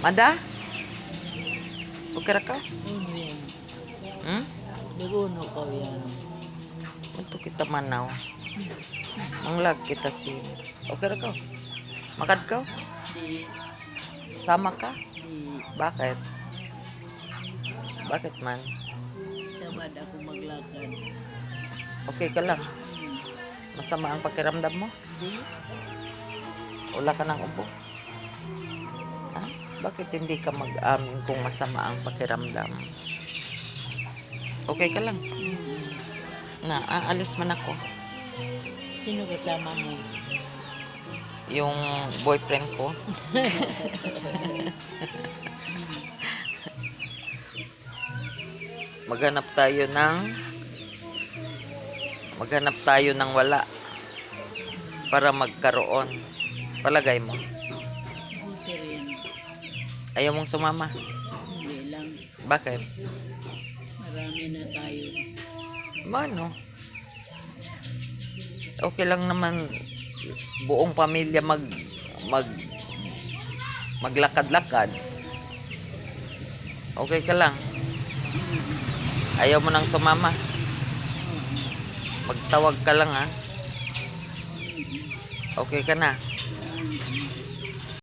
Mada? Okay ra ka? Ano yan? Hmm? Naguno ka yan. Unto kita manaw. Manglag kita si. Okay ra ka? Makad ka? Di, Sama ka? di, Bakit? Bakit man? tamad ako maglakad. Okay ka lang. Masama ang pakiramdam mo? Di, Wala ka ng ubo? Ha? Bakit hindi ka mag-amin kung masama ang pakiramdam? Okay ka lang? Na, aalis man ako. sino kasama mo? Yung boyfriend ko. Maghanap tayo ng wala para magkaroon. Palagay mo. Buti rin. Ayaw mong sumama. Hindi lang. Bakit? Marami na tayo. Mano? Okay lang naman buong pamilya maglakad-lakad. Okay ka lang. Ayaw mo nang sumama. Magtawag ka lang ha. Okay ka na.